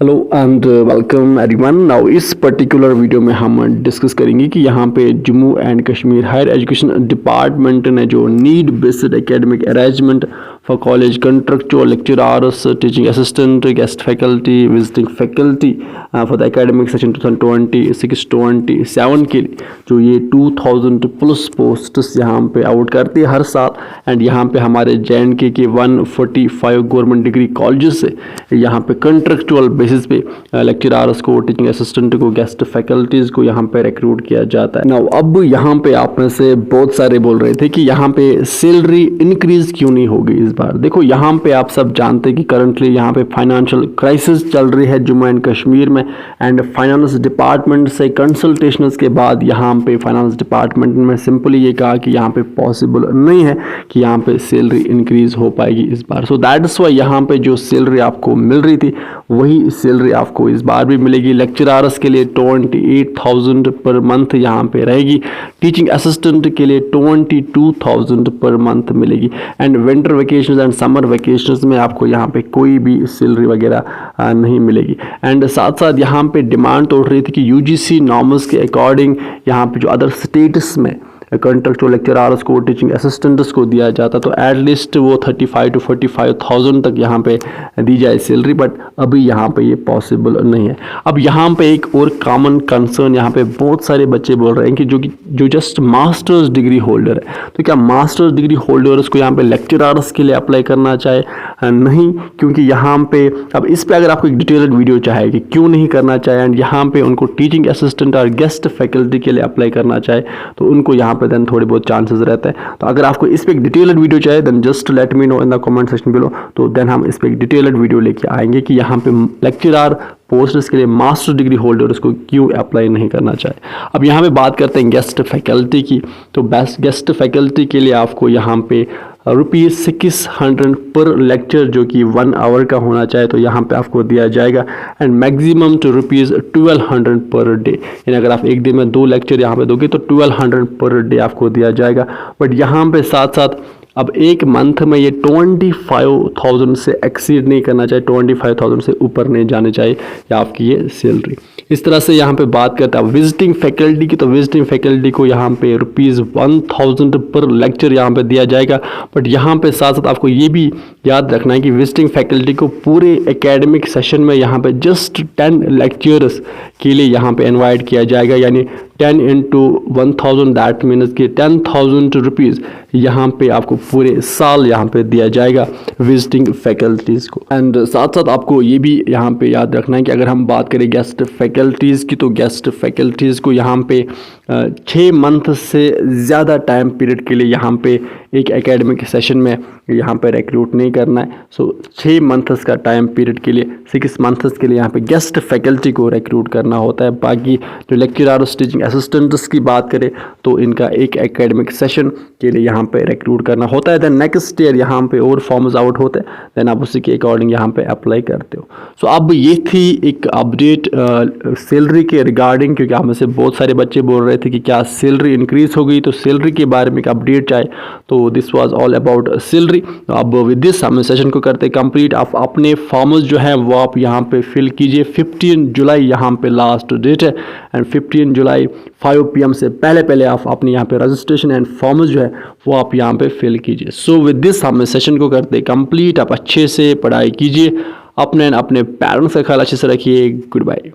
Hello and welcome everyone. Now इस particular video में हम डिस्कस करेंगे कि यहाँ पे Jammu and Kashmir higher education department ने जो need based academic arrangement for college contractual lecturers, teaching assistant, guest faculty, visiting faculty for the academic session 2026-27 के लिए जो ये 2000 प्लस पोस्ट्स यहाँ पे आउट करती है हर साल। एंड यहाँ पे हमारे JNK के 145 गवर्नमेंट डिग्री कॉलेजेस से यहाँ पे कंट्रेक्चुअल बेसिस पे लेक्चरर्स को, टीचिंग असिस्टेंट को, गेस्ट फैकल्टीज को यहाँ पे रिक्रूट किया जाता है। नाउ अब यहाँ पे आप में से बहुत सारे बोल रहे थे कि यहाँ पे सैलरी इंक्रीज क्यों नहीं होगी इस बार। देखो यहाँ पे आप सब जानते हैं कि करंटली यहाँ पे फाइनेंशियल क्राइसिस चल रही है जम्मू एंड कश्मीर में। एंड फाइनेंस डिपार्टमेंट से कंसल्टेशंस के बाद यहाँ पे फाइनेंस डिपार्टमेंट में सिंपली ये कहा कि यहाँ पे पॉसिबल नहीं है कि यहाँ पे सैलरी इंक्रीज हो पाएगी इस बार। सो दैट्स वाई यहाँ पे जो सैलरी आपको मिल रही थी वही सैलरी आपको इस बार भी मिलेगी। लेक्चरर्स के लिए 28,000 पर मंथ यहाँ पे रहेगी। टीचिंग असिस्टेंट के लिए 22,000 पर मंथ मिलेगी। And winter vacations and summer vacations में आपको यहाँ पे कोई भी सैलरी वगैरह नहीं मिलेगी। एंड साथ साथ यहाँ पे डिमांड तो उठ रही थी कि UGC नॉर्म्स के अकॉर्डिंग यहाँ पे जो अदर स्टेट्स में कंट्रेक्चुअल लेक्चरर्स को, टीचिंग असिस्टेंट्स को दिया जाता तो एटलीस्ट वो 35 to 45,000 तक यहाँ पे दी जाए सैलरी, बट अभी यहाँ पे ये पॉसिबल नहीं है। अब यहाँ पे एक और कॉमन कंसर्न यहाँ पे बहुत सारे बच्चे बोल रहे हैं कि जो जस्ट मास्टर्स डिग्री होल्डर है, तो क्या मास्टर्स डिग्री होल्डर्स को यहाँ पे लेक्चरर्स के लिए अप्लाई करना चाहे? नहीं, क्योंकि यहाँ पे अब इस पे अगर आपको एक डिटेल्ड वीडियो चाहे कि क्यों नहीं करना चाहे एंड यहाँ पे उनको टीचिंग असिस्टेंट और गेस्ट फैकल्टी के लिए अप्लाई करना चाहे तो उनको यहाँ पे देन थोड़े बहुत चांसेस रहते हैं। तो अगर आपको इस पे एक डिटेल्ड वीडियो चाहिए then just let me know in the comment section below, तो देन हम इस पे एक डिटेल्ड वीडियो लेके आएंगे कि यहाँ पे लेक्चरर पोस्ट्स के लिए मास्टर डिग्री होल्डर्स को क्यों अप्लाई नहीं करना चाहिए। अब यहाँ पे बात करते हैं गेस्ट फैकल्टी की। तो बेस्ट गेस्ट फैकल्टी के लिए आपको यहाँ पे ₹600 पर लेक्चर जो कि 1 आवर का होना चाहिए तो यहाँ पे आपको दिया जाएगा। And maximum to ₹1200 per day, यानी अगर आप एक दिन में 2 लेक्चर यहाँ पे दोगे तो 1200 पर डे आपको दिया जाएगा। बट यहाँ पे साथ साथ अब एक मंथ में ये 25,000 से एक्सीड नहीं करना चाहिए, 25,000 से ऊपर नहीं जाने चाहिए या आपकी ये सैलरी। इस तरह से यहाँ पे बात करता है विजिटिंग फैकल्टी की, तो विजिटिंग फैकल्टी को यहाँ पे ₹1000 पर लेक्चर यहाँ पे दिया जाएगा। बट यहाँ पे साथ साथ आपको ये भी याद रखना है कि विजिटिंग फैकल्टी को पूरे एकेडमिक सेशन में यहाँ पे जस्ट 10 लेक्चरर्स के लिए यहाँ पे इनवाइट किया जाएगा, यानी 10 into 1000 दैट मीन्स कि 10,000 रुपीज़ यहाँ पे आपको पूरे साल यहाँ पे दिया जाएगा विजिटिंग फैकल्टीज़ को। एंड साथ साथ आपको ये भी यहाँ पे याद रखना है कि अगर हम बात करें गेस्ट फैकल्टीज़ की, तो गेस्ट फैकल्टीज़ को यहाँ पे 6 मंथ से ज़्यादा टाइम पीरियड के लिए यहाँ पे एक एकेडमिक सेशन में यहाँ पे रिक्रूट नहीं करना है। सो 6 मंथ्स का टाइम पीरियड के लिए 6 मंथ्स के लिए यहाँ पे गेस्ट फैकल्टी को रिक्रूट करना होता है। बाकी जो लेक्चरर्स, टीचिंग असिस्टेंट्स की बात करें तो इनका एक एकेडमिक सेशन के लिए यहाँ पे रिक्रूट करना होता है। देन नेक्स्ट ईयर यहाँ पे और फॉर्म्स आउट होते हैं, देन आप उसी के अकॉर्डिंग यहाँ पे अप्लाई करते हो। सो अब ये थी एक अपडेट सैलरी के रिगार्डिंग, क्योंकि आप में से बहुत सारे बच्चे बोल रहे थे कि क्या सैलरी इंक्रीज हो गई, तो सैलरी के बारे में एक अपडेट चाहे तो this was all about salary. अब विद दिस हम सेशन को करते कंप्लीट। आप अपने फॉर्म्स जो हैं वो आप यहाँ पे फिल कीजिए। 15 जुलाई यहाँ पे लास्ट डेट है एंड 15 जुलाई 5 PM से पहले आप अपने यहाँ पे रजिस्ट्रेशन एंड फॉर्म्स जो है वो आप यहाँ पे फिल कीजिए। सो विद दिस हम सेशन को करते कंप्लीट। आप अच्छे से पढ़ाई कीजिए, अपने पेरेंट्स का ख्याल अच्छे से रखिए। Good bye.